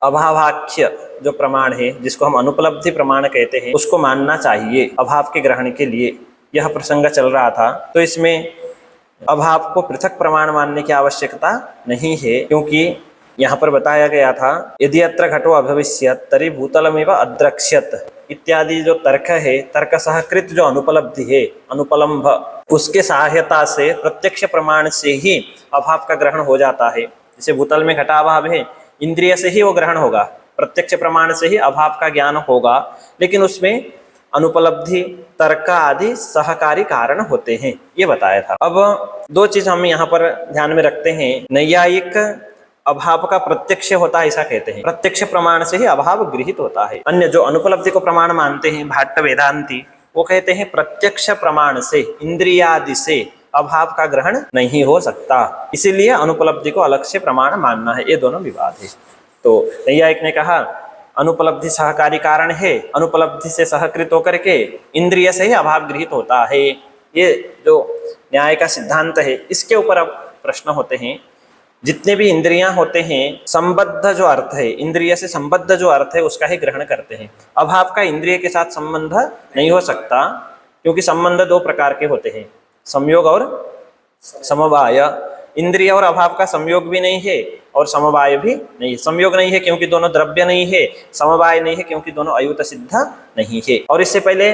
अभावाख्य जो प्रमाण है, जिसको हम अनुपलब्धि प्रमाण कहते हैं, उसको मानना चाहिए अभाव के ग्रहण के लिए। यह प्रसंग चल रहा था। तो इसमें अभाव को पृथक प्रमाण मानने की आवश्यकता नहीं है, क्योंकि यहाँ पर बताया गया था यदि अत्र घटो अभविष्यत् तर्हि भूतलमेव अद्रक्ष्यत् इत्यादि जो तर्क है, तर्क सहकृत जो अनुपलब्धि है, अनुपलम्भ, उसके सहायता से प्रत्यक्ष प्रमाण से ही अभाव का ग्रहण हो जाता है। जैसे भूतल में घटाभाव है, इंद्रिय से ही वो ग्रहण होगा, प्रत्यक्ष प्रमाण से ही अभाव का ज्ञान होगा, लेकिन उसमें अनुपलब्धि, तर्क आदि सहकारी कारण होते हैं, ये बताया था। अब दो चीज हम यहाँ पर ध्यान में रखते हैं। नैयायिक अभाव का प्रत्यक्ष होता है ऐसा कहते हैं, प्रत्यक्ष प्रमाण से ही अभाव गृहीत होता है। अन्य जो अनुपलब्धि को प्रमाण मानते हैं, भाट्ट वेदांती, वो कहते हैं प्रत्यक्ष प्रमाण से, इंद्रियादि से अभाव का ग्रहण नहीं हो सकता, इसीलिए अनुपलब्धि को अलग से प्रमाण मानना है। ये दोनों विवाद है। तो नैयायिक ने कहा अनुपलब्धि सहकारी कारण है, अनुपलब्धि से सहकृत होकर के इंद्रिय से ही अभाव गृहीत होता है। ये जो न्याय का सिद्धांत है, इसके ऊपर अब प्रश्न होते हैं। जितने भी इंद्रियां होते हैं, संबद्ध जो अर्थ है, इंद्रिय से संबद्ध जो अर्थ है, उसका ही ग्रहण करते हैं। अभाव का इंद्रिय के साथ संबंध नहीं हो सकता, क्योंकि संबंध दो प्रकार के होते हैं, संयोग और समवाय। इंद्रिय और अभाव का संयोग भी नहीं है और समवाय भी नहीं है। संयोग नहीं है क्योंकि दोनों द्रव्य नहीं है, समवाय नहीं है क्योंकि दोनों अयुत सिद्ध नहीं है। और इससे पहले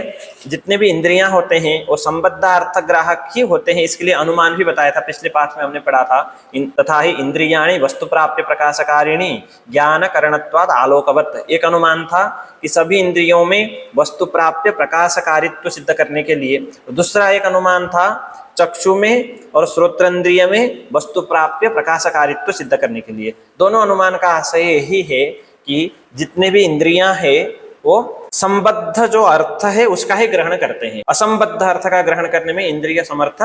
जितने भी इंद्रियां होते हैं वो संबद्ध अर्थ ग्राहक ही होते हैं, इसके लिए अनुमान भी बताया था, पिछले पाठ में हमने पढ़ा था। तथा ही इंद्रियाणि वस्तु प्राप्य प्रकाशकारिणी ज्ञान करणत्वाद आलोकवत, एक अनुमान था कि सभी इंद्रियों में वस्तु प्राप्य प्रकाशकारित्व सिद्ध करने के लिए। दूसरा एक अनुमान था चक्षु में और श्रोत्रंद्रिय में वस्तु प्राप्य प्रकाशकारित्व सिद्ध करने के लिए। दोनों अनुमान का आशय यही है कि जितने भी इंद्रियां हैं वो संबद्ध जो अर्थ है उसका ही ग्रहण करते हैं, असंबद्ध अर्थ का ग्रहण करने में इंद्रिय समर्थ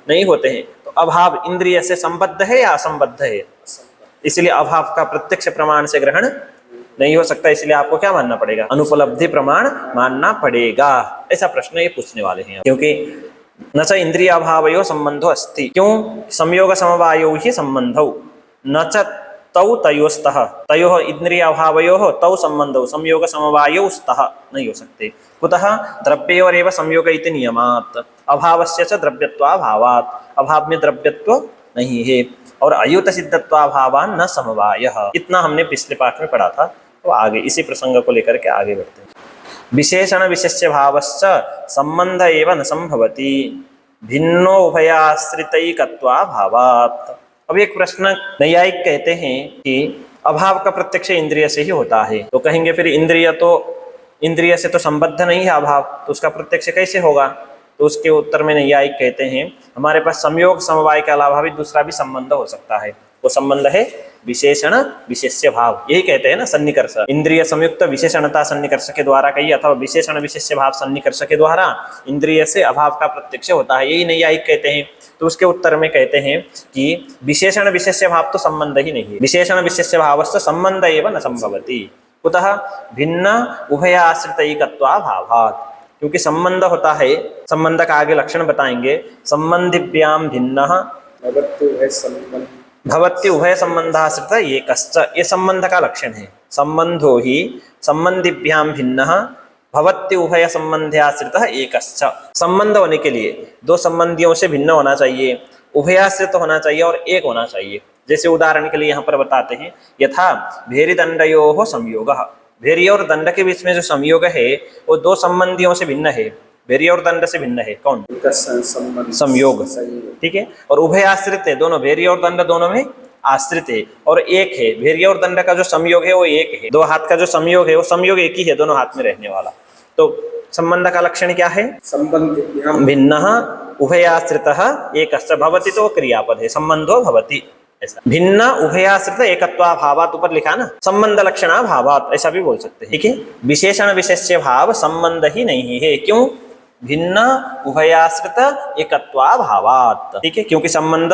नहीं होते हैं। तो अभाव इंद्रिय से संबद्ध है या असंबद्ध है, इसलिए अभाव का प्रत्यक्ष प्रमाण से ग्रहण नहीं हो सकता, इसलिए आपको क्या मानना पड़ेगा, अनुपलब्धि प्रमाण मानना पड़ेगा। ऐसा प्रश्न ये पूछने वाले हैं, क्योंकि न च इंद्रिय अभावयो संबंधो अस्ति, क्यों संयोग समवायो ही संबंधौ, न च तौ तयोस्तः, तयोः इंद्रिय अभावयोः तौ संबंधौ संयोग समवायो स्तः, नहीं हो सकते। कुतः द्रव्योरेव संयोग इति नियमात्, अभावस्य च द्रव्यत्वाभावात्, अभाव में द्रव्यत्व नहीं है, और अयुत सिद्धत्वाभावान् न समवायः। इतना हमने पिछले पाठ में पढ़ा था। तो आगे इसी प्रसंग को लेकर के आगे बढ़ते हैं। विशेषण विशेष्य भावश्च संबंध एव न संभवति भिन्नो उभयाश्रितैकत्वाभावात्। अब एक प्रश्न नैयायिक कहते हैं कि अभाव का प्रत्यक्ष इंद्रिय से ही होता है, तो कहेंगे फिर इंद्रिय से तो संबद्ध नहीं है अभाव, तो उसका प्रत्यक्ष कैसे होगा? तो उसके उत्तर में नैयायिक कहते हैं हमारे पास संयोग समवाय के अलावा भी दूसरा भी संबंध हो सकता है। वो संबंध है विशेषण विशेष्य भाव, यही कहते हैं ना सन्निकर्ष, इंद्रिय संयुक्त विशेषणता सन्निकर्ष के द्वारा कही, अथवा विशेषण विशेष्य भाव सन्निकर्ष के द्वारा इंद्रिय से अभाव का प्रत्यक्ष होता है, यही नैयायिक कहते हैं। तो उसके उत्तर में कहते हैं कि विशेषण विशेष्य भाव तो संबंध ही नहीं है, विशेषण विशेष्य भावस्य संबंध एव न संभवति। कुतः भिन्न उभयाश्रितैकत्वाभावात्, क्योंकि संबंध होता है, संबंध का आगे लक्षण बताएंगे, संबंधिभ्याम भिन्नः भवति उभय संबंधाश्रित एकश्च, ये संबंध का लक्षण है। संबंधो ही संबंधिभ्याम भिन्नः भवति उभय संबंधाश्रित एकश्च, संबंध होने के लिए दो संबंधियों से भिन्न होना चाहिए, उभयाश्रित होना चाहिए और एक होना चाहिए। जैसे उदाहरण के लिए यहाँ पर बताते हैं, यथा भेरीदंडयोः संयोगः, भेरी और दंड के बीच में जो संयोग है वो दो संबंधियों से भिन्न है, भेरी और दंड से भिन्न है। कौन? संयोग, ठीक है। और उभय आश्रित है, दोनों भेरी और दंड दोनों में आश्रित है, और एक है भेरी और दंड का जो संयोग है वो एक है, दो हाथ का जो संयोग है वो संयोग एक ही है, दोनों हाथ में रहने वाला। तो संबंध का लक्षण क्या है? भिन्नः उभयाश्रितः एकश्च, भवति तो क्रियापद है, संबंधो भवति, ऐसा। भिन्न उभयाश्रित एकत्वाभावात्, ऊपर लिखा ना संबंध लक्षणाभावात्, ऐसा भी बोल सकते हैं, ठीक है। विशेषण विशेष्य भाव संबंध ही नहीं है, क्यों? भिन्न उभयाश्रित एकत्वाभावात्, ठीक है, क्योंकि संबंध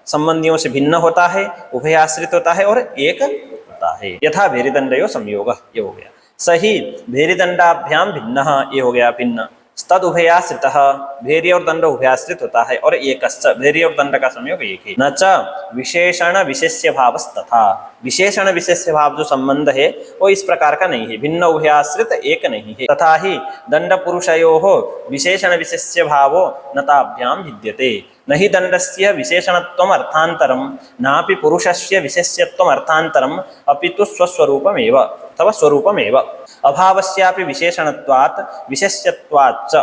संबंधियों से भिन्न होता है, उभयाश्रित होता है और एक होता है। यथा भेरीदंडयो संयोग, ये हो गया। सही भेरीदंडाभ्याम भिन्नः, ये हो गया भिन्न। तद उभयाश्रितः, भेरी और दंड उभयाश्रित होता है, और एकश्च, भेरी और दंड का संयोग एक है। न च विशेषण विशेष्य भावस्तथा, विशेषण विशेष्य भाव जो संबंध है वो इस प्रकार का नहीं है, भिन्न उभयाश्रित एक नहीं है। तथा ही दंड पुरुषयोः विशेषण विशेष्य भावो नताभ्याम विद्यते, न हि दंडस्य विशेषणत्वम् अर्थान्तरं नापि पुरुषस्य विशेष्यत्वम् अर्थान्तरम् अपितु स्वस्वरूपमेव अथवा स्वरूपमेव। अभावस्यापि विशेषणत्वात् विशेष्यत्वाच्च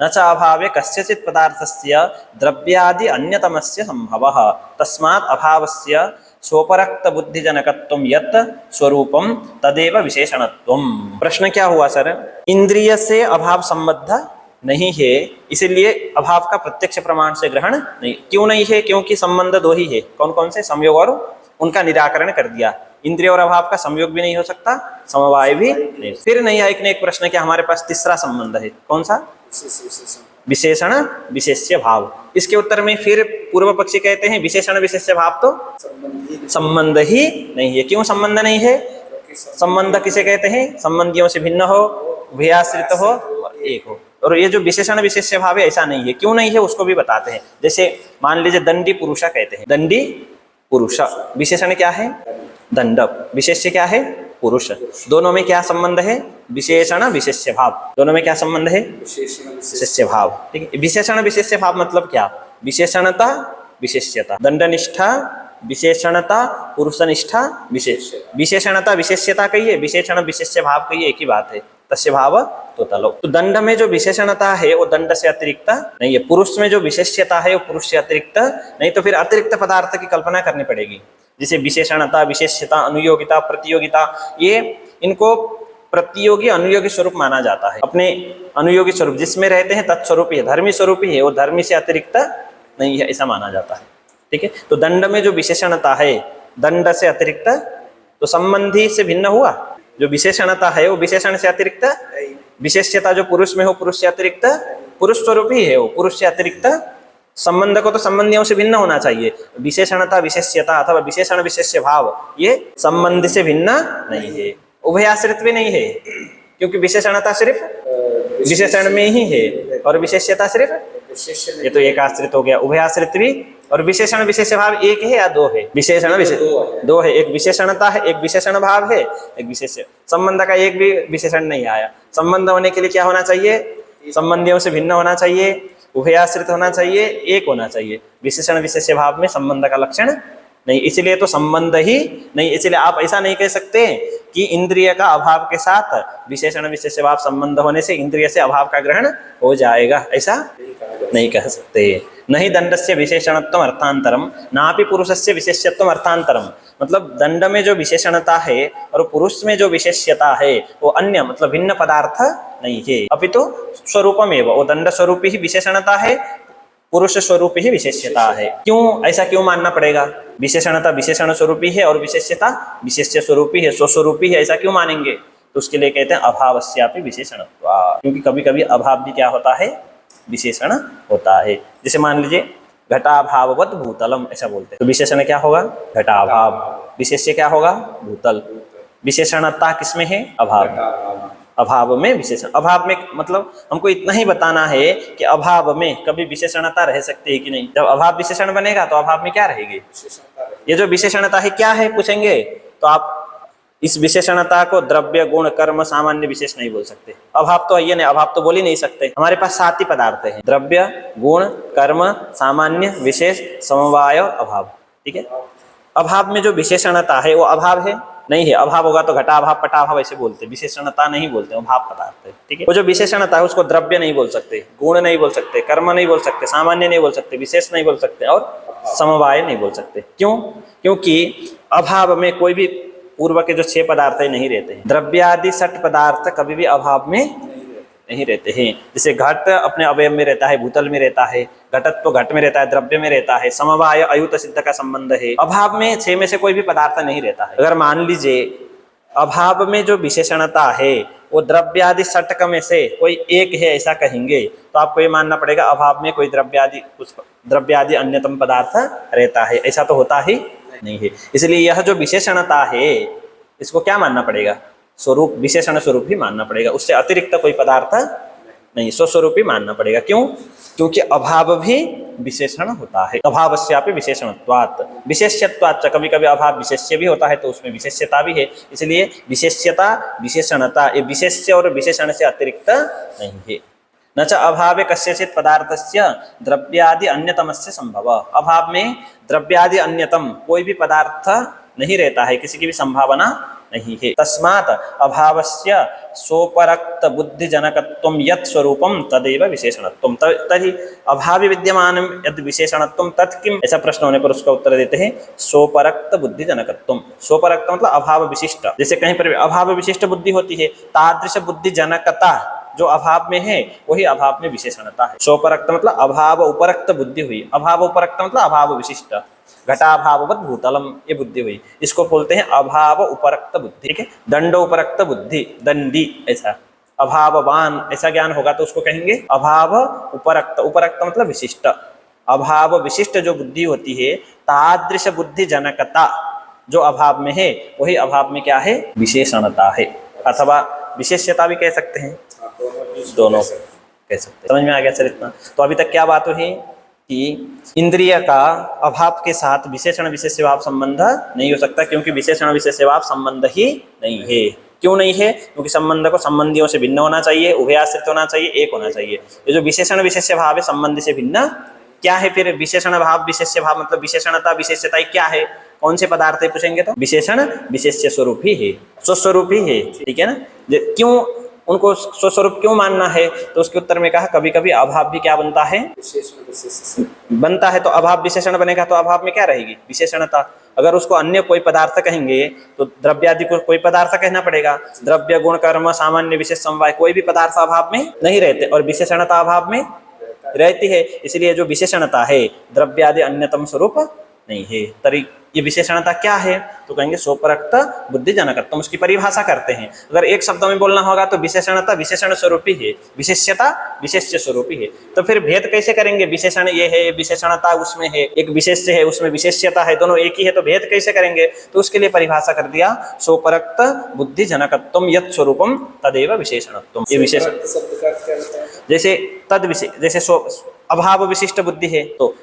न च अभावे कस्यचित् पदार्थस्य द्रव्यादि अन्यतमस्य संभवः, तस्मात् अभावस्य सोपरक्त बुद्धिजनकत्वं यत् स्वरूपं तदेव विशेषणत्वम्। प्रश्न क्या हुआ सर? इंद्रिय से अभाव संबद्ध नहीं है, इसलिए अभाव का प्रत्यक्ष प्रमाण से ग्रहण नहीं। क्यों नहीं है? क्योंकि संबंध दो ही है। कौन कौन से? संयोग और उनका निराकरण कर दिया। इंद्रिय और अभाव का संयोग भी नहीं हो सकता, समवाय भी नहीं। फिर नहीं है एक प्रश्न, क्या हमारे पास तीसरा संबंध है? कौन सा? विशेषण विशेष्य भाव। इसके उत्तर में फिर पूर्व पक्षी कहते हैं विशेषण विशेष्य भाव तो संबंध ही नहीं है। क्यों संबंध नहीं है? संबंध किसे कहते हैं? संबंधियों से भिन्न हो, उभयाश्रित हो और एक हो। और ये जो विशेषण विशेष्य भाव है ऐसा नहीं है। क्यों नहीं है उसको भी बताते हैं। जैसे मान लीजिए दंडी पुरुषा कहते हैं, दंडी पुरुष, विशेषण क्या है? दंड, विशेष्य क्या है? पुरुष। दोनों में क्या संबंध है? विशेषण विशेष्य भाव। दोनों में क्या संबंध है? विशेष्य भाव। ठीक है। विशेषण विशेष्य भाव मतलब क्या? विशेषणता विशेष्यता, दंडनिष्ठा विशेषणता, पुरुषनिष्ठा विशेष। विशेषणता विशेष्यता कहिए, विशेषण विशेष्य भाव कहिए, एक ही बात है। तस्य भाव तो तलो। तो दंड में जो विशेषणता है वो दंड से अतिरिक्त नहीं है। पुरुष में जो विशेष्यता है वो पुरुष से अतिरिक्त नहीं। तो फिर अतिरिक्त पदार्थ की कल्पना करनी पड़ेगी। जैसे विशेषणता, विशेष्यता, अनुयोगिता, प्रतियोगिता, ये इनको प्रतियोगी अनुयोगी स्वरूप माना जाता है। अपने अनुयोगी स्वरूप जिसमें रहते हैं तत्स्वरूप ही है, धर्मी स्वरूप ही है, वो धर्मी से अतिरिक्त नहीं है, ऐसा माना जाता है। ठीक है। तो दंड में जो विशेषणता है दंड से अतिरिक्त, तो संबंधी से भिन्न हुआ। जो विशेषणता है वो विशेषण से अतिरिक्त, विशेष्यता जो पुरुष में हो पुरुष से अतिरिक्त, पुरुष स्वरूप ही है वो, पुरुष से अतिरिक्त। संबंध को तो संबंधियों से भिन्न होना चाहिए। विशेषणता विशेष्यता अथवा विशेषण विशेष्य भाव ये संबंध से भिन्न नहीं है, उभयाश्रित भी नहीं है। क्योंकि विशेषणता सिर्फ विशेषण में ही है और विशेष्यता सिर्फ, ये तो एक आश्रित हो गया। उभयाश्रित भी, और विशेषण विशेष्य भाव एक है या दो है? विशेषण विशेष दो है। एक विशेषणता है, एक विशेषण भाव है, एक विशेष। संबंध का एक भी विशेषण नहीं आया। संबंध होने के लिए क्या होना चाहिए? संबंधियों से भिन्न होना चाहिए, उभयाश्रित होना चाहिए, एक होना चाहिए। विशेषण विशेष्य भाव में संबंध का लक्षण नहीं, इसलिए तो संबंध ही नहीं। इसलिए आप ऐसा नहीं कह सकते कि इंद्रिय का अभाव के साथ विशेषण विशेष्य भाव संबंध होने से इंद्रिय से अभाव का ग्रहण हो जाएगा, ऐसा नहीं कह सकते। नहीं दंडस्य विशेषणत्वम् अर्थांतरम नापि पुरुषस्य विशेष्यत्वम् अर्थांतरम। मतलब दंड में जो विशेषणता है और पुरुष में जो विशेष्यता है वो अन्य मतलब भिन्न पदार्थ नहीं है, अपितु स्वरूपमेव। वो दंड स्वरूप ही विशेषणता है, पुरुष स्वरूप ही विशेष्यता है। क्यों ऐसा क्यों मानना पड़ेगा? विशेषणता विशेषण स्वरूपी है और विशेष्यता विशेष्य स्वरूपी है, स्वस्वरूपी है, ऐसा क्यों मानेंगे? तो उसके लिए कहते हैं अभावस्यापि विशेषणत्वात्। क्योंकि कभी कभी अभाव भी क्या होता है? विशेषण होता है। जैसे मान लीजिए घटाभाववत भूतलम, ऐसा बोलते हैं। तो विशेषण क्या होगा? घटाभाव। विशेष्य क्या होगा? भूतल। विशेषणता किसमें है? अभाव। अभाव में विशेषण। अभाव में मतलब हमको इतना ही बताना है कि अभाव में कभी विशेषणता रह सकती है कि नहीं। जब अभाव विशेषण बनेगा तो अभाव में क्या रहेगी? ये जो विशेषणता है क्या है पूछेंगे तो आप इस विशेषणता को द्रव्य, गुण, कर्म, सामान्य, विशेष नहीं बोल सकते। अभाव तो ये नहीं, अभाव तो बोल ही नहीं सकते। हमारे पास 7 ही पदार्थ हैं, द्रव्य, गुण, कर्म, सामान्य, विशेष, समवाय और अभाव। ठीक है। अभाव में जो विशेषणता है वो अभाव है नहीं है। अभाव होगा तो घटाभाव, पटाभाव ऐसे बोलते, विशेषणता नहीं बोलते, वो भाव पदार्थ है। ठीक है। वो जो विशेषणता है उसको द्रव्य नहीं बोल सकते, गुण नहीं बोल सकते, कर्म नहीं बोल सकते, सामान्य नहीं बोल सकते, विशेष नहीं बोल सकते और समवाय नहीं बोल सकते। क्यों? क्योंकि अभाव में कोई भी पूर्व के जो 6 पदार्थ है नहीं रहते हैं। द्रव्यादि 6 पदार्थ कभी भी अभाव में नहीं रहते हैं। जैसे घट अपने अवयव में रहता है, भूतल में रहता है, घटत्व घट में रहता है, द्रव्य में रहता है, समवाय अयुत सिद्ध का संबंध है। अभाव में 6 में से कोई भी पदार्थ नहीं रहता है। अगर मान लीजिए अभाव में जो विशेषणता है वो द्रव्यादि 6 में से कोई एक है ऐसा कहेंगे तो आपको ये मानना पड़ेगा अभाव में कोई द्रव्यादि अन्यतम पदार्थ रहता है। ऐसा तो होता ही नहीं है। इसलिए यह जो विशेषणता है इसको क्या मानना पड़ेगा? स्वरूप, विशेषण स्वरूप ही मानना पड़ेगा। उससे अतिरिक्त कोई पदार्थ नहीं, स्वस्वरूपी मानना पड़ेगा। क्यों? क्योंकि अभाव भी विशेषण होता है। अभावस्यापि विशेषणत्वात् विशेष्यत्वात्, कभी कभी अभाव विशेष्य भी होता है तो उसमें विशेष्यता भी है, इसलिए विशेष्यता विशेषणता ये विशेष्य और विशेषण से अतिरिक्त नहीं है। न च अभावे कस्यचित् पदार्थस्य द्रव्यादि अन्यतमस्य संभव, अभाव में द्रव्यादि अन्यतम कोई भी पदार्थ नहीं रहता है, किसी की भी संभावना नहीं है। तस्मात् अभावस्य सोपरक्त बुद्धि जनकत्वं यत् स्वरूपम तदेव विशेषणत्वम, तर्हि अभावी विद्यमानं यद् विशेषणत्वम तत् किम, ऐसा प्रश्न होने पर उसका उत्तर देते हैं सोपरक्त बुद्धि जनकत्वम। सोपरक्त मतलब अभाव विशिष्ट, जैसे कहीं पर अभाव विशिष्ट बुद्धि होती है, तादृश बुद्धि जनकता जो अभाव में है वही अभाव में विशेषणता है। सोपरक्त मतलब अभाव उपरक्त बुद्धि हुई, अभाव उपरक्त मतलब अभाव विशिष्ट, घटाभाववत भूतलम ये बुद्धि हुई, इसको बोलते हैं अभाव उपरक्त बुद्धि। ठीक है, दंड उपरक्त बुद्धि, दंडी ऐसा, अभाववान ऐसा ज्ञान होगा तो उसको कहेंगे अभाव उपरक्त। उपरक्त मतलब विशिष्ट, अभाव विशिष्ट जो बुद्धि होती है, तादृश बुद्धि जनकता जो अभाव में है वही अभाव में क्या है, विशेषणता है, अथवा विशेष्यता भी कह सकते हैं, दोनों कह सकते हैं। समझ में आ गया सर इतना? तो अभी तक क्या बात हुई कि इंद्रिय का अभाव के साथ विशेषण विशेष्य भाव संबंध नहीं हो सकता, क्योंकि विशेषण विशेष्य भाव संबंध ही नहीं है। क्यों नहीं है? क्योंकि संबंध को संबंधियों से भिन्न होना चाहिए, उभयाश्रित होना चाहिए, एक होना चाहिए। ये जो विशेषण विशेष्य भाव है संबंध से भिन्न क्या है? फिर विशेषण भाव विशेष्य भाव मतलब विशेषणता विशेष्यता क्या है? कौन से पदार्थ है पूछेंगे तो विशेषण विशेष्य स्वरूप ही है, स्वस्वरूप ही है। ठीक है ना? क्यों उनको स्वस्वरूप क्यों मानना है? तो उसके उत्तर में कहा कभी कभी अभाव भी क्या बनता है, बनता है। तो अभाव विशेषण बनेगा तो अभाव में क्या रहेगी, विशेषणता। अगर उसको अन्य कोई पदार्थ कहेंगे तो द्रव्यादि को कोई पदार्थ कहना पड़ेगा। द्रव्य गुण कर्म सामान्य विशेष समवाय कोई भी पदार्थ अभाव में नहीं रहते और विशेषणता अभाव में रहती है, इसलिए जो विशेषणता है द्रव्यादि अन्यतम स्वरूप नहीं है। तरी ये विशेषणता क्या है? तो कहेंगे सोपरक्त बुद्धि जनकत्वम। उसकी परिभाषा करते हैं, अगर एक शब्द में बोलना होगा तो विशेषणता विशेषण स्वरूपी है, विशेष्यता विशेष्य स्वरूपी है। तो फिर भेद कैसे करेंगे? विशेषण ये है, विशेषणता उसमें है, एक विशेष्य है उसमें विशेष्यता है, दोनों एक ही है, तो भेद कैसे करेंगे? तो उसके लिए परिभाषा कर दिया सोपरक्त बुद्धि जनकत्वम यत् स्वरूपम तदेव विशेषणत्वम। ये विशेषण जैसे तद विशेष, जैसे अभाव विशिष्ट बुद्धि है तो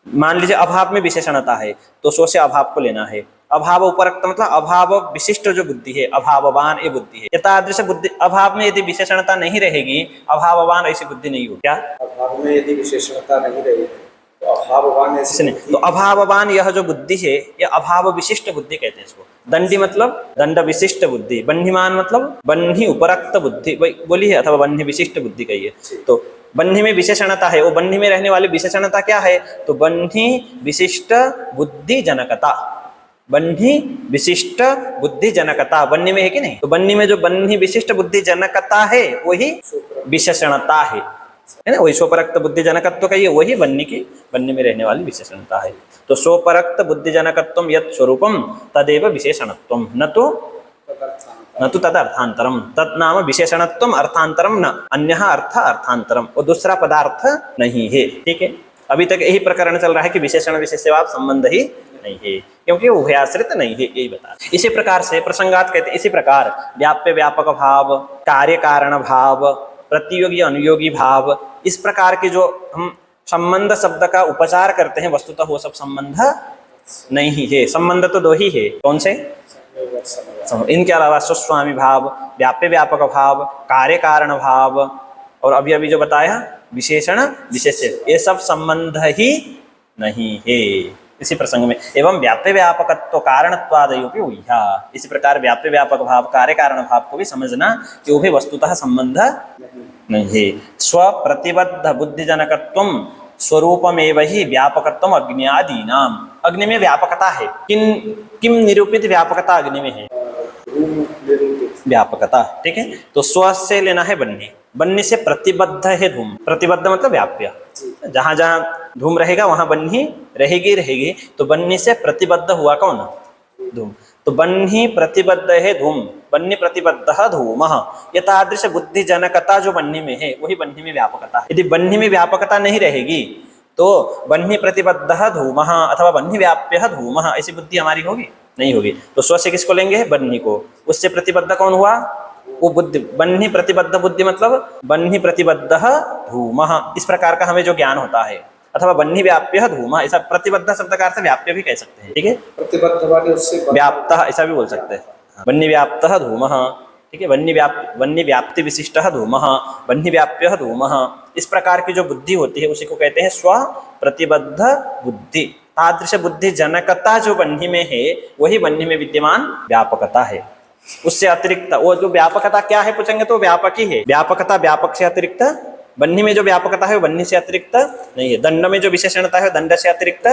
मान लीजिए अभाव में विशेषणता है तो सो से अभाव को लेना है। अभाव उपरक्त मतलब अभाव विशिष्ट जो बुद्धि है, अभाववान ये बुद्धि है। यथादृश बुद्धि अभाव में यदि विशेषणता नहीं रहेगी, अभाववान ऐसी बुद्धि नहीं हो। क्या अभाव में यदि विशेषणता नहीं रहेगी तो अभाववान ऐसी नहीं। तो अभाववान यह जो बुद्धि है ये अभाव विशिष्ट बुद्धि कहते हैं इसको। दंडी मतलब दंड विशिष्ट बुद्धि, बन्हीमान मतलब बन्ही उपरक्त बुद्धि बोली है, अथवा बन्ही विशिष्ट बुद्धि कहिए। तो बन्ही में विशेषणता है, वो बन्ही में रहने वाली विशेषणता क्या है? तो बन्ही विशिष्ट बुद्धि जनकता, बन्ही विशिष्ट बुद्धि जनकता बन्ही में है कि नहीं? तो बन्ही में जो बन्ही विशिष्ट बुद्धि जनकता है वही विशेषणता है ना? वही सोपरक्त बुद्धि जनकत्व कहिए, वही बन्ही की बन्ही में रहने वाली विशेषणता है। तो सोपरक्त बुद्धि जनकत्वम यत् स्वरूपम तदेव विशेषणत्वम न तो तदर्थांतरम। तत् नाम विशेषणत्वम अर्थांतरम न अन्यः अर्थ अर्थांतरम, और दूसरा पदार्थ नहीं है। ठीक है, अभी तक यही प्रकरण चल रहा है कि विशेषण विशेष्य भाव संबंध ही नहीं है, क्योंकि उभयाश्रित नहीं है, यही बता। इसी प्रकार से प्रसंगात कहते हैं, इसी प्रकार व्याप्य व्यापक भाव, कार्य कारण भाव, प्रतियोगी अनुयोगी भाव, इस प्रकार के जो हम संबंध शब्द का उपचार करते हैं वस्तुतः वो सब संबंध नहीं है। संबंध तो दो ही है, कौन से? इनके अलावा स्वस्वामी भाव, व्याप्य व्यापक भाव, कार्य कारण भाव, और अभी अभी जो बताया विशेषण विशेष्य, ये सब संबंध ही नहीं है इसी प्रसंग में। एवं व्याप्य व्यापकत्व कारणत्वादयोपि ऊह्या, इसी प्रकार व्याप्य व्यापक भाव कार्य कारण भाव को भी समझना कि वो भी वस्तुतः संबंध नहीं है। स्व प्रतिबद्ध बुद्धिजनकत्वम स्वरूपमेव ही व्यापकत्वम अग्न्यादीनाम। अग्नि में व्यापकता है, किम निरूपित व्यापकता अग्नि में है? व्यापकता। ठीक है, तो स्व से लेना है बन्ही, बन्ही से प्रतिबद्ध है धूम। प्रतिबद्ध मतलब व्याप्य, जहां जहां धूम रहेगा वहां बन्ही रहेगी। तो बन्ही से प्रतिबद्ध हुआ कौन? धूम। तो बन्ही प्रतिबद्ध है धूम, बन्ही प्रतिबद्ध धूम। यथादृश बुद्धि जनकता जो बन्ही में है वही बन्ही में व्यापकता है। यदि बन्ही में व्यापकता नहीं रहेगी तो बन्ही प्रतिबद्ध धूम अथवा बन्ही व्याप्य धूम ऐसी बुद्धि हमारी होगी? नहीं होगी। तो स्व से किसको लेंगे? बन्ही को। उससे प्रतिबद्ध कौन हुआ? वो बुद्धि, बन्ही प्रतिबद्ध बुद्धि मतलब बन्ही प्रतिबद्ध धूमः, इस प्रकार का हमें जो ज्ञान होता है, अथवा बन्ही व्याप्य धूमः, ऐसा प्रतिबद्ध शब्द का अर्थ व्याप्य भी कह सकते हैं, ठीक है, प्रतिबद्ध वाले उससे व्याप्त ऐसा भी बोल सकते हैं, बन्ही व्याप्त धूमः, ठीक है, वन्य व्याप्ति विशिष्ट धूमः, वन्य व्याप्य धूमः, इस प्रकार की जो बुद्धि होती है उसी को कहते हैं स्व प्रतिबद्ध बुद्धि। तादृश बुद्धि जनकता जो वन्य में है वही वन्य में विद्यमान व्यापकता है। उससे अतिरिक्त वो जो व्यापकता क्या है पूछेंगे तो व्यापक ही है। व्यापकता व्यापक से अतिरिक्त, वन्य में जो व्यापकता है वो वन्य से अतिरिक्त नहीं है। दंड में जो विशेषणता है दंड से अतिरिक्त,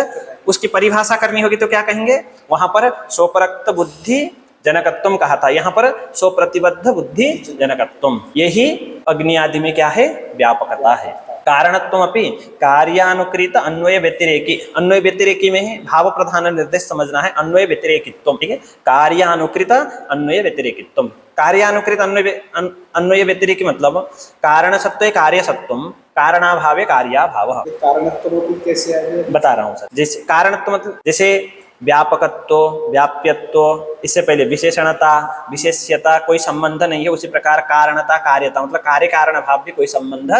उसकी परिभाषा करनी होगी तो क्या कहेंगे, वहां पर स्वपरक्त बुद्धि जनकत्वम कहा था, यहाँ पर स्वप्रतिबद्ध बुद्धि जनकत्वम, यही अग्नि आदि में क्या है, व्यापकता है। कारणत्वम अपि कार्यानुकृत अन्वय व्यतिरेकी, अन्वय व्यतिरेकी में है भाव प्रधान निर्देश समझना है, अन्वय व्यतिरेकित्वम, ठीक है, कार्यानुकृत अन्वय व्यतिरेकित्वम। कार्यानुकृत अन्वय व्यतिरेकी मतलब कारण सत्व कार्य सत्वम, कारणाभावे कार्याभावः। कारणत्व कैसे आए बता रहा हूँ सर, जैसे कारणत्व मतलब जैसे व्यापकत्व, व्याप्यत्व, इससे पहले विशेषणता, विशेष्यता, कोई संबंध नहीं है, उसी प्रकार कारणता, कार्यता मतलब कार्य कारण भाव भी कोई संबंध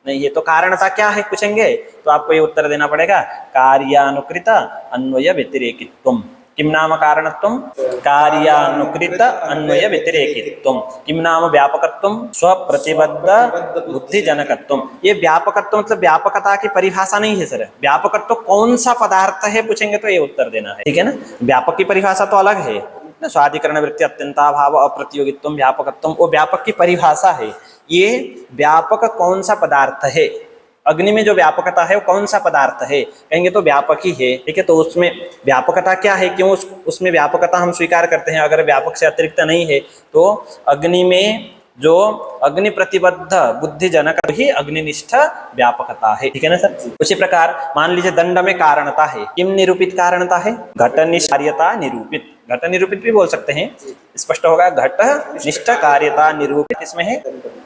नहीं है। तो कारणता क्या है पूछेंगे तो आपको ये उत्तर देना पड़ेगा, कार्यानुकृत अन्वय व्यतिरेकित्वम। किम नाम कारणत्वम, कार्यानुकृत अन्वय व्यतिरेकित्वम। किम नाम व्यापकत्वम, स्वप्रतिबद्ध बुद्धिजनकत्वम। ये व्यापकत्व मतलब व्यापकता की परिभाषा नहीं है सर, व्यापकत्व कौन सा पदार्थ है पूछेंगे तो ये उत्तर देना है, ठीक है ना। व्यापक की परिभाषा तो अलग है ना, स्वाधिकरण वृत्ति अत्यंताभाव अप्रतियोगित्वम व्यापकत्वम, वो व्यापक की परिभाषा है। ये व्यापक कौन सा पदार्थ है, अग्नि में जो व्यापकता है वो कौन सा पदार्थ है, कहेंगे तो व्यापक ही है, ठीक है। तो उसमें व्यापकता क्या है, क्यों उसमें व्यापकता हम स्वीकार करते हैं, अगर व्यापक से अतिरिक्त नहीं है तो अग्नि में जो अग्नि प्रतिबद्ध बुद्धिजनक ही अग्निनिष्ठ व्यापकता है, ठीक है ना सर। उसी प्रकार मान लीजिए दंड में कारणता है, किम निरूपित कारणता है, घटनिष्ठ कार्यता निरूपित, घट निरूपित भी बोल सकते हैं, स्पष्ट होगा, घट निष्ठ कार्यता निरूपित इसमें है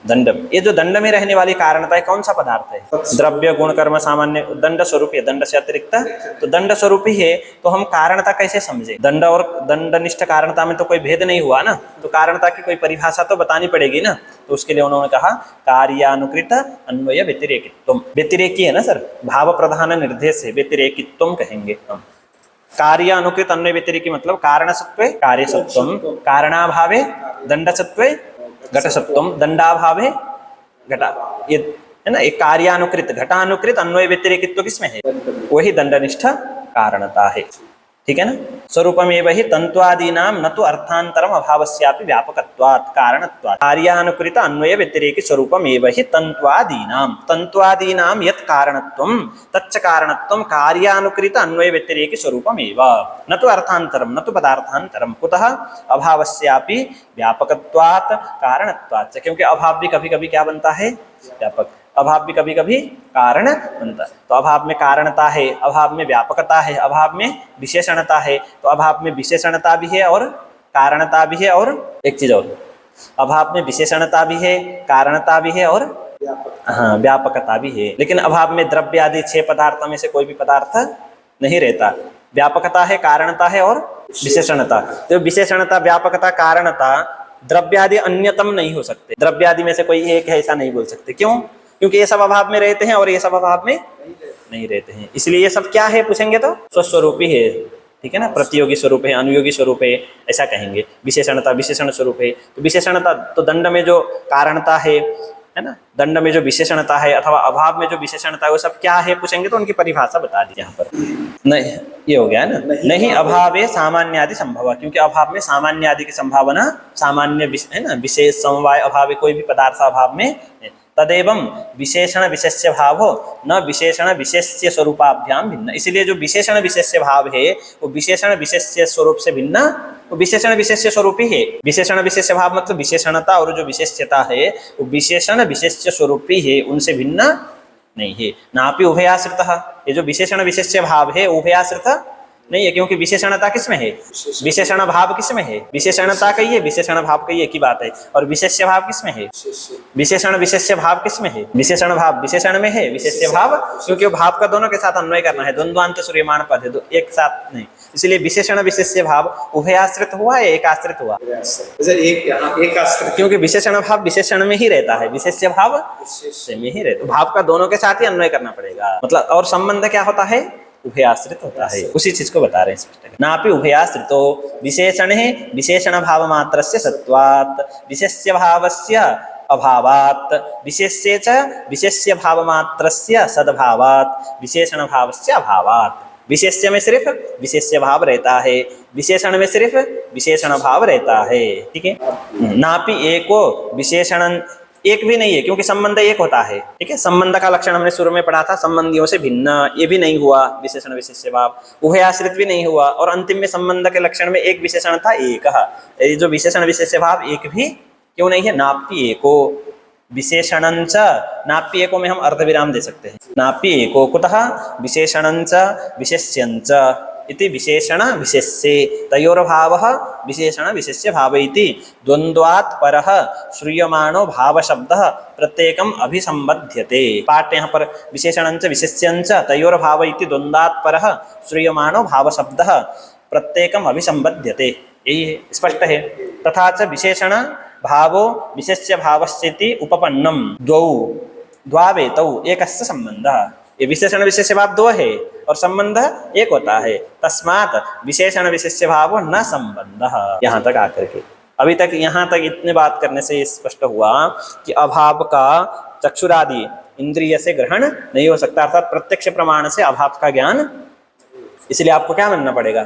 दंड। ये जो दंड में रहने वाली कारणता है कौन सा पदार्थ है, द्रव्य गुण कर्म सामान्य, दंड स्वरूप है, दंड से अतिरिक्त तो दंड स्वरूप ही है। तो हम कारणता कैसे समझे, दंड और दंडनिष्ठ कारणता में तो कोई भेद नहीं हुआ ना, तो कारणता की कोई परिभाषा तो बतानी पड़ेगी ना। तो उसके लिए उन्होंने कहा कार्यानुकृत अन्वय व्यतिरेकित्वम, व्यतिरेकी है ना सर, भाव प्रधान निर्देश है, व्यतिरेकित्वम कहेंगे हम। कार्यानुकृत अन्वय व्यतिरेकी मतलब कारण सत्वे कार्य सत्वम, कारणाभावे दंड सत्वे घट सत्वम, दंडाभावे घटा, ये है ना। एक कार्यानुकृत घटानुकृत अन्वय व्यतिरेकित्व किसमें है, वही दंडनिष्ठ कारणता है, ठीक है ना। स्वरूपमेव हि तंत्वादीनां न तो अर्थांतरम अभावस्यापि व्यापकत्वात् कारणत्वात्, कार्यानुकृत अन्वय व्यतिरेकी स्वरूपमेव हि तंत्वादीनां यत् कारणत्वं तच्च कारणत्वं कार्यानुकृत अन्वय व्यतिरेकी स्वरूपमेव, न तो अर्थांतरम न तो पदार्थांतरम। कुतः अभावस्यापि व्यापकत्वात् कारणत्वात्, क्योंकि अभाव भी कभी कभी क्या बनता है, व्यापक, अभाव भी कभी कभी कारण बनता है। तो अभाव में कारणता है, अभाव में व्यापकता है, अभाव में विशेषणता है, तो अभाव में विशेषणता भी है और कारणता भी है, और एक चीज और, अभाव में विशेषणता भी है, कारणता भी है और हाँ व्यापकता भी है। लेकिन अभाव में द्रव्य आदि 6 पदार्थों में से कोई भी पदार्थ नहीं रहता, व्यापकता है, कारणता है और विशेषणता। तो विशेषणता, व्यापकता, कारणता, द्रव्य आदि अन्यतम नहीं हो सकते, द्रव्य आदि में से कोई एक है ऐसा नहीं बोल सकते। क्यों, क्योंकि ये सब अभाव में रहते हैं और ये सब अभाव में नहीं रहते हैं, इसलिए ये सब क्या है पूछेंगे तो स्वस्वरूप ही है, ठीक है ना। प्रतियोगी स्वरूप है, अनुयोगी स्वरूप है, ऐसा कहेंगे। विशेषणता विशेषण स्वरूप है, तो विशेषणता तो दंड में जो कारणता है ना, दंड में जो विशेषणता है अथवा अभाव में जो विशेषणता है वो सब क्या है पूछेंगे तो उनकी परिभाषा बता दी यहाँ पर। नहीं, ये हो गया है ना, नहीं अभावे सामान्य आदि संभव, क्योंकि अभाव में सामान्य आदि की संभावना, सामान्य है ना, विशेष समवाय अभाव, कोई भी पदार्थ अभाव में है। तदेवं विशेषण विशेष्य भाव न विशेषण विशेष्य स्वरूपाभ्याम भिन्न, इसलिए जो विशेषण विशेष्य भाव है वो विशेषण विशेष्य स्वरूप से भिन्न, वो विशेषण विशेष्य स्वरूप ही है। विशेषण विशेष्य भाव मतलब विशेषणता और जो विशेष्यता है वो विशेषण विशेष्य स्वरूप ही है, उनसे भिन्न नहीं है। नापि उभयाश्रितः, ये जो विशेषण विशेष्य भाव है उभयाश्रित नहीं है, क्योंकि विशेषणता किसमें है? विशेषण भाव किसमें है? विशेषणता कहिए, विशेषण भाव कहिए, एक ही बात है। और विशेष्य भाव किसमें है? विशेषण विशेष्य भाव किसमें है? विशेषण भाव विशेषण में है, विशेष्य भाव क्योंकि भाव का दोनों के साथ अन्वय करना है, द्वंद्वांत सूर्यमान पद है, एक साथ नहीं, इसलिए विशेषण विशेष्य भाव उभयाश्रित हुआ या एकाश्रित हुआ? एक यहाँ एक आश्रित, क्योंकि विशेषण भाव विशेषण में ही रहता है, विशेष्य भाव में ही रहता है, भाव का दोनों के साथ ही अन्वय करना पड़ेगा। मतलब और संबंध क्या होता है? उभयाश्रित होता है, उसी चीज को बता रहे हैं स्पष्ट। नापि उभयाश्रितो विशेषण है विशेषण भाव मात्रस्य सत्वात् विशेष्य भावस्य अभावात् विशेष्ये च विशेष्य भाव मात्रस्य सद्भावात् विशेषण भावस्य अभावात्। विशेष्य में सिर्फ विशेष्य भाव रहता है, विशेषण में सिर्फ विशेषण भाव रहता है। ठीक है, नापि एको विशेषण, एक भी नहीं है क्योंकि संबंध एक होता है। ठीक है, संबंध का लक्षण हमने शुरू में पढ़ा था, संबंधियों से भिन्न, ये भी नहीं हुआ विशेषण विशेष्य भाव, उभयाश्रित भी नहीं हुआ, और अंतिम में संबंध के लक्षण में एक विशेषण था एक, ये जो विशेषण विशेष्य भाव एक भी क्यों नहीं है? नापि एको विशेषणंच, नापि एको में हम अर्धविराम दे सकते हैं, नापि एको कुतः विशेषणंच विशेष्यंच इति विशेषण विशेष्ये तयोर्भावः विशेषण विशेष्य भाव इति द्वन्द्वात् परः श्रूयमाणो भाव शब्दः प्रत्येकम् अभिसंबध्यते। पाठ यहाँ पर विशेषणंच विशेष्यंच तयोर्भाव इति द्वन्द्वात् परः श्रूयमाणो भाव शब्दः प्रत्येकम् अभिसंबध्यते, यही स्पष्ट है। तथा च विशेषण भावो विशेष्य भावस्येति उपपन्नम द्वौ द्वावेतौ एकस्य संबंधः। ये विशेषण विशेष्य भाव दो है और संबंध एक होता है, तस्मात् विशेषण विशेष्य भाव न संबंधः। यहाँ तक आकर के, अभी तक यहाँ तक इतने बात करने से स्पष्ट हुआ कि अभाव का चक्षुरादि इंद्रिय से ग्रहण नहीं हो सकता, अर्थात प्रत्यक्ष प्रमाण से अभाव का ज्ञान, इसलिए आपको क्या मानना पड़ेगा?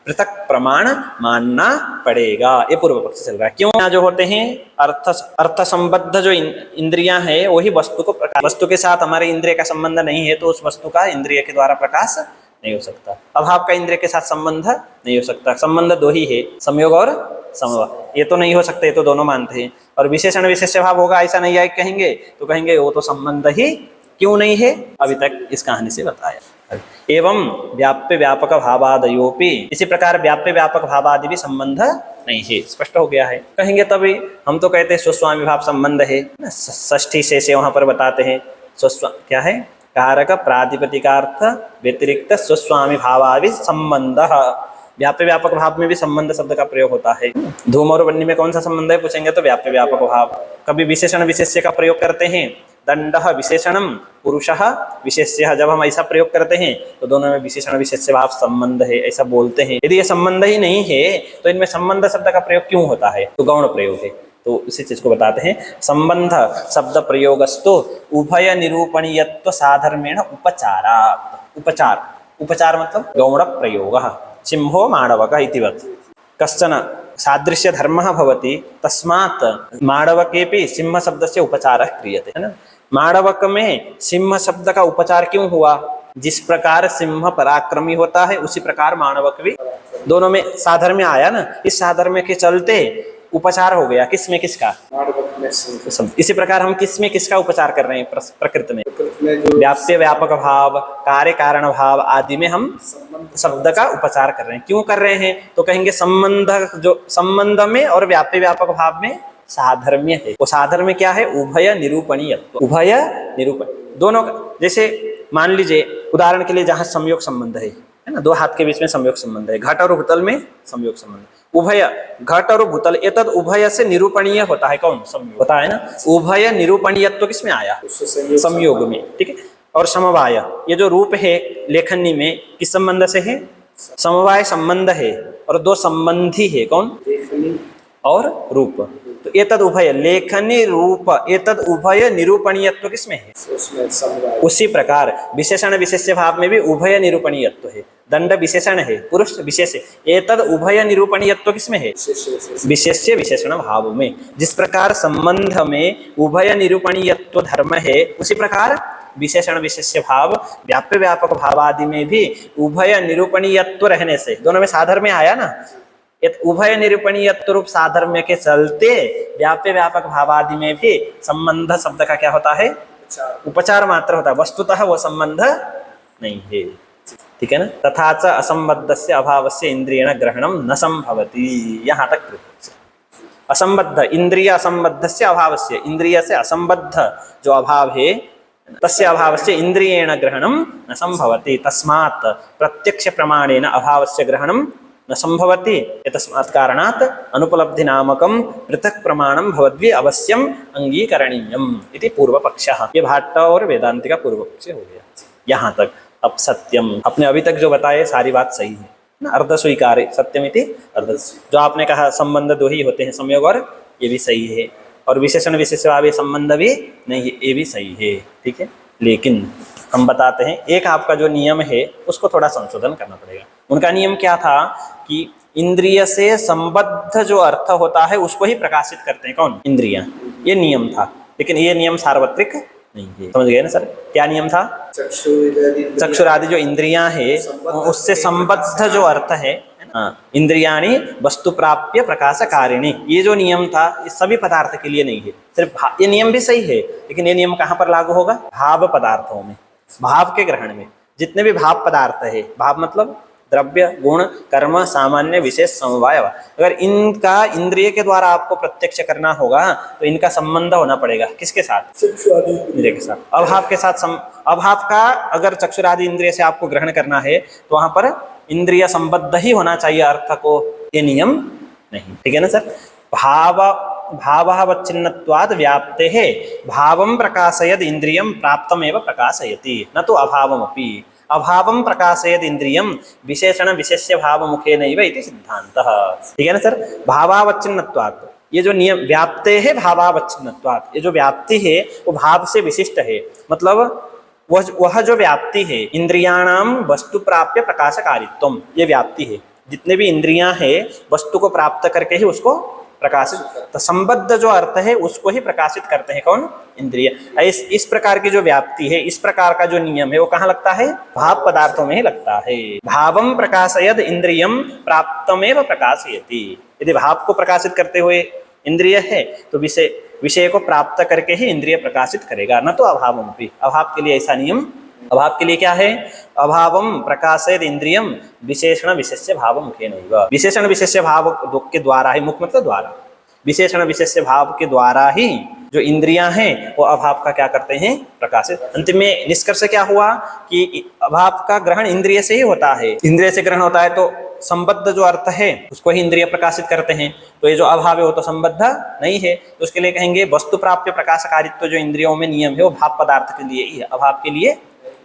पृथक प्रमाण मानना पड़ेगा। ये पूर्व पक्ष चल रहा है। क्यों? यहाँ जो होते हैं अर्थ संबद्ध जो इंद्रियां हैं वही वस्तु को प्रकाश, वस्तु के साथ हमारे इंद्रिय का संबंध नहीं है तो उस वस्तु का इंद्रिय के द्वारा प्रकाश नहीं हो सकता। अभाव का इंद्रिय के साथ संबंध नहीं हो सकता। संबंध दो ही है, संयोग और समवाय, ये तो नहीं हो सकते, ये तो दोनों मानते हैं। और विशेषण विशेष्य भाव होगा ऐसा नहीं आए कहेंगे तो कहेंगे वो तो संबंध ही क्यों नहीं है, अभी तक इस कहानी से बताया। एवं व्याप्य व्यापक भावादयोपि, इसी प्रकार व्याप्य व्यापक भावादि भी संबंध नहीं है, स्पष्ट हो गया है। कहेंगे तभी हम तो कहते हैं स्वस्वामी भाव संबंध है, षष्ठी से वहां पर बताते हैं स्वस्व क्या है, कारक प्रातिपदिकार्थ व्यतिरिक्त स्वस्वामी भावादि संबंध। व्याप्य व्यापक भाव में भी संबंध शब्द का प्रयोग होता है। धूम और बन्नी में कौन सा संबंध है पूछेंगे तो व्याप्य व्यापक भाव। कभी विशेषण विशेष्य का प्रयोग करते हैं, दंडः विशेषणम पुरुषः विशेष्यः, जब हम ऐसा प्रयोग करते हैं तो दोनों में विशेषण विशेष्य भाव संबंध है ऐसा बोलते हैं। यदि ये संबंध ही नहीं है तो इनमें संबंध शब्द का प्रयोग क्यों होता है? तो गौण प्रयोग है। तो इसी चीज को बताते हैं, संबंध शब्द प्रयोगस्तु उभय निरूपणीयत्व साधर्मेण उपचारात्। उपचार मतलब गौण प्रयोगः। सिंहो माणवकः इतिवत् कश्चन सादृश्य धर्मः भवति, तस्मात् माणवकेपि सिंह शब्द से उपचारः क्रियते, है ना। माणवक में सिंह शब्द का उपचार क्यों हुआ? जिस प्रकार सिंह पराक्रमी होता है उसी प्रकार माणवक भी, दोनों में साधर्म्य आया ना, इस साधर्म्य के चलते उपचार हो गया। किसमें किसका? इसी प्रकार हम किसमें किसका उपचार कर रहे हैं? प्रकृति में व्याप्य व्यापक भाव, कार्य कारण भाव आदि में हम शब्द का उपचार कर रहे हैं। क्यों कर रहे हैं? तो कहेंगे संबंध, जो संबंध में और व्याप्य व्यापक भाव में साधर्म्य है, वो साधर्म्य क्या है? उभय निरूपणीयत्व। उभय निरूपण दोनों, जैसे मान लीजिए उदाहरण के लिए जहां संयोग संबंध है ना, दो हाथ के बीच में संयोग संबंध है, घट और भूतल में संयोग संबंध, उभय घट और भूतल, एतद उभय से निरूपणीय होता है। कौन? संयोग होता है ना। उभय निरूपणीयत्व किसमें आया? संयोग में। ठीक है। और समवाय, ये जो रूप है लेखनी में किस संबंध से है? समवाय संबंध है, और दो संबंधी है, कौन? लेखनी और रूप। तो एतद उभय लेखनी रूप, एतद उभय निरूपणीयत्व किसमें है? उसी प्रकार विशेषण विशेष्य भाव में भी उभय निरूपणीयत्व है। दंड विशेषण है, पुरुष विशेष है, एतद उभय निरूपणीयत्व किसमें है? विशेष्य विशेषण भाव में। जिस प्रकार संबंध में उभय निरूपणीयत्व धर्म है, उसी प्रकार विशेषण विशेष्य भाव व्याप्य व्यापक भाव आदि में भी उभय निरूपणीयत्व रहने से दोनों में साधर्म्य आया ना। उभय निरूपणीयत्व रूप साधर्म्य के चलते व्याप्य व्यापक भाव आदि में भी संबंध शब्द का क्या होता है? उपचार मात्र होता है, वस्तुतः वो संबंध नहीं है। ठीक है ना। तथा च असंबद्धस्य अभावस्य इंद्रियेण ग्रहणम न संभवति, यहाँ तक पूर्वपक्ष। असंबद्ध इंद्रिय असंबद्धस्य अभावस्य, इंद्रिय से असंबद्ध जो अभाव है तस्य अभावस्य इंद्रियेण ग्रहणम न संभवति, तस्मात् प्रत्यक्ष प्रमाणेन अभावस्य ग्रहणम न संभवति, एतस्मात् कारणात् अनुपलब्धि नामकं पृथक प्रमाणं भवद्भिः अवश्यम अंगीकरणीयम् इति पूर्वपक्षः। ये भाट्ट और वेदांति का पूर्वपक्ष हो गया यहाँ तक। अब सत्यम, अपने अभी तक जो बताए सारी बात सही है ना, अर्ध स्वीकार सत्यमिति अर्ध। जो आपने कहा संबंध दो ही होते हैं, संयोग और, ये भी सही है। और विशेषण विशेषभावी संबंध भी नहीं है, ये भी सही है, ठीक है। लेकिन हम बताते हैं एक आपका जो नियम है उसको थोड़ा संशोधन करना पड़ेगा। उनका नियम क्या था कि इंद्रिय से संबद्ध जो अर्थ होता है उसको ही प्रकाशित करते हैं कौन, इंद्रियां, ये नियम था। लेकिन ये नियम सार्वत्रिक नहीं है, समझ गए ना सर। क्या नियम था, चक्षुरादि जो इंद्रियां है उससे संबद्ध जो अर्थ है, इंद्रियाणि वस्तु प्राप्य प्रकाशकारिणी, ये जो नियम था ये सभी पदार्थ के लिए नहीं है। सिर्फ ये नियम भी सही है, लेकिन ये नियम कहाँ पर लागू होगा, भाव पदार्थों में, भाव के ग्रहण में। जितने भी भाव पदार्थ है, भाव मतलब द्रव्य, गुण, कर्म, सामान्य, विशेष, समवाय, अगर इनका इंद्रिय के द्वारा आपको प्रत्यक्ष करना होगा तो इनका संबंध होना पड़ेगा किसके साथ, इंद्रिय के साथ। अभाव के साथ अभाव का अगर चक्षुरादि इंद्रिय से आपको ग्रहण करना है तो वहां पर इंद्रिय संबद्ध ही होना चाहिए अर्थ को, ये नियम नहीं, ठीक है ना सर। भावावच्छिन्नत्वाद् व्याप्तेः भावं प्रकाशयद इंद्रियं प्राप्तमेव प्रकाशयति न तो अभावमपि। अभावं प्रकाशयद इंद्रियं विशेषण विशेष्य भावमुखेनैव इति सिद्धान्तः, ठीक है ना सर। भावावच्छिन्नत्वात्, ये जो नियम व्याप्ते है, भावावच्छिन्नत्वात्, ये जो व्याप्ति है वो भाव से विशिष्ट है। मतलब वह जो व्याप्ति है, इंद्रियाणाम वस्तु प्राप्य प्रकाशकारित्वम, ये व्याप्ति है। जितने भी इंद्रियां हैं वस्तु को प्राप्त करके ही उसको प्रकाशित, तो संबद्ध जो अर्थ है उसको ही प्रकाशित करते हैं कौन, इंद्रिय। इस प्रकार की जो व्याप्ति है, इस प्रकार का जो नियम है वो कहाँ लगता है, भाव पदार्थों में ही लगता है। भावम प्रकाशयद इंद्रियम प्राप्तमेव प्रकाशयति, यदि भाव को प्रकाशित करते हुए इंद्रिय है तो विषय को प्राप्त करके ही इंद्रिय प्रकाशित करेगा, न तो अभावमपि। अभाव के लिए ऐसा नियम, अभाव के लिए क्या है, अभावम प्रकाशयद इंद्रियम विशेषण विशेष्य भाव मुखे नहीं, विशेषण विशेष्य भाव के द्वारा ही, मुख मतलब द्वारा, विशेषण विशेष्य भाव के द्वारा ही जो इंद्रियां हैं वो अभाव का क्या करते हैं, प्रकाशित। अंतिम में निष्कर्ष क्या हुआ कि अभाव का ग्रहण इंद्रिय से ही होता है। इंद्रिय से ग्रहण होता है तो संबद्ध जो अर्थ है उसको ही इंद्रिय प्रकाशित करते हैं। तो ये जो अभाव है वो तो संबद्ध नहीं है, तो उसके लिए कहेंगे वस्तु प्राप्य प्रकाशकारित्व जो इंद्रियों में नियम है वो भाव पदार्थ के लिए ही है, अभाव के लिए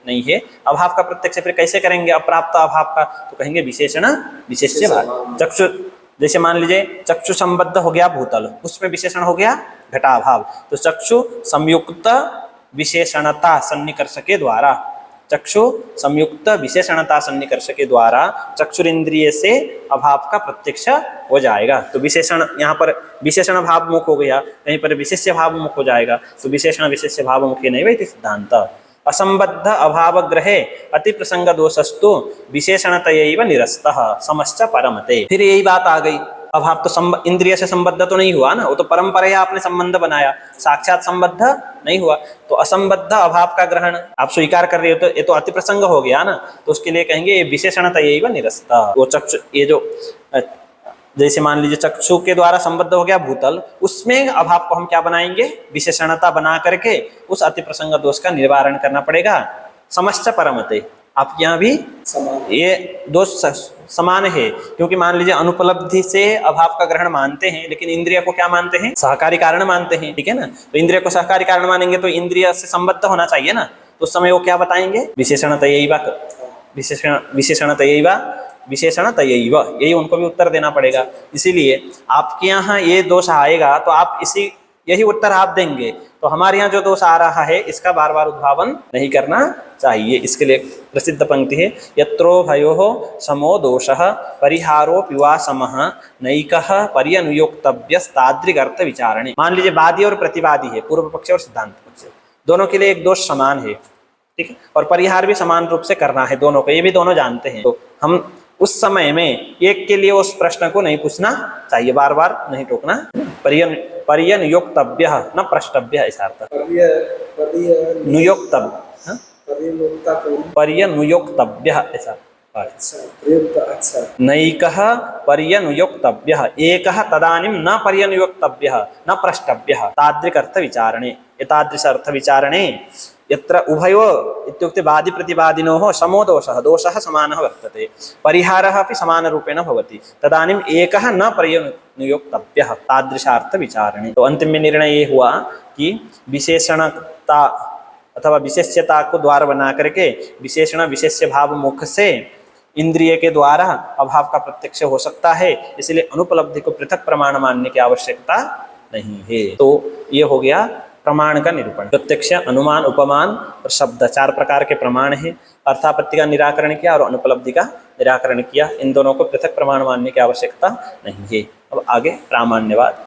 नहीं है। अभाव का प्रत्यक्ष फिर कैसे करेंगे, अप्राप्त अभाव का, तो कहेंगे विशेषण विशेष्य भाव। चक्षु, जैसे मान लीजिए चक्षु संबद्ध हो गया भूतल, उसमें विशेषण हो गया घटाभाव, तो चक्षु संयुक्त विशेषणता सन्निकर्ष के द्वारा, चक्षु संयुक्त विशेषणता सन्निकर्ष के द्वारा चक्षुरिंद्रिय से अभाव का प्रत्यक्ष हो जाएगा। तो विशेषण, यहाँ पर विशेषण भाव मुख हो गया, कहीं पर विशेष्य भाव मुख हो जाएगा, तो विशेषण विशेष्य भाव मुखे नहीं वही सिद्धांत। असंबद्ध अभाव ग्रहे अति प्रसंग दोषस्तु विशेषणतयैव निरस्तः समश्च परमते। फिर यही बात आ गई, अभाव तो इंद्रिय से संबद्ध तो नहीं हुआ ना, वो तो परंपरा आपने संबंध बनाया, साक्षात संबद्ध नहीं हुआ। तो असंबद्ध अभाव का ग्रहण आप स्वीकार कर रहे हो तो ये तो अति प्रसंग हो गया ना, तो उसके लिए कहेंगे ये विशेषणतयैव निरस्तः। वो चक्षु, ये जो जैसे मान लीजिए चक्षु के द्वारा संबद्ध हो गया भूतल, उसमें अभाव को हम क्या बनाएंगे, विशेषणता बना करके उस अति प्रसंग दोष का निवारण करना पड़ेगा। समश्च परमते, आप यहाँ भी ये दोष समान है, क्योंकि मान लीजिए अनुपलब्धि से अभाव का ग्रहण मानते हैं, लेकिन इंद्रिय को क्या मानते हैं, सहकारी कारण मानते हैं, ठीक है ना। तो इंद्रिय को सहकारी कारण मानेंगे तो इंद्रिय से संबद्ध होना चाहिए ना, तो उस समय वो क्या बताएंगे, विशेषणतयैव, विशेषणतयैव, विशेषणतयैव, यही उनको भी उत्तर देना पड़ेगा। इसीलिए आपके यहाँ ये दोष आएगा तो आप यही उत्तर आप देंगे, तो हमारे यहाँ जो दोष आ रहा है इसका बार बार उद्भावन नहीं करना चाहिए। इसके लिए प्रसिद्ध पंक्ति है, यत्रो भयोः समो दोषः परिहारोऽपि वा समः नैकः पर्यनुयोक्तव्यस्तादृगर्थ विचारणे। मान लीजिए वादी और प्रतिवादी है, पूर्व पक्ष और सिद्धांत पक्ष, दोनों के लिए एक दोष समान है, ठीक है, और परिहार भी समान रूप से करना है दोनों को, ये भी दोनों जानते हैं। तो हम उस समय में एक के लिए उस प्रश्न को नहीं पूछना चाहिए, बार बार नहीं टोकना। पर्यनुयोक्तव्य न प्रष्टव्य, ऐसा अर्थ, पर्यनुक्ता कौन? पर्यनुयोक्तव्यः ऐसा पाठ। अच्छा, प्रयुक्त, अच्छा। नैकः पर्यनुयोक्तव्यः एकः तदानीं न पर्यनुयोक्तव्यः न प्रष्टव्यः तादृक् अर्थविचारणे। एतादृश अर्थविचारणे यत्र उभयोः इत्युक्ते वादिप्रतिवादिनोः समो दोषः, दोषः समानः वर्तते, परिहारः अपि समानरूपेण भवति, तदानीम् एकः न पर्यनुयोक्तव्यः तादृशार्थविचारणे। तो अंतिम में निर्णय ये हुआ कि विशेषणता अथवा विशेष्यता को द्वार बना करके विशेषण विशेष्य भाव मुख से इंद्रिय के द्वारा अभाव का प्रत्यक्ष हो सकता है, इसलिए अनुपलब्धि को पृथक प्रमाण मानने की आवश्यकता नहीं है। तो ये हो गया प्रमाण का निरूपण। प्रत्यक्ष, अनुमान, उपमान और शब्द 4 प्रकार के प्रमाण हैं। अर्थापत्ति का निराकरण किया और अनुपलब्धि का निराकरण किया। इन दोनों को पृथक प्रमाण मानने की आवश्यकता नहीं है। अब आगे प्रामाण्यवाद।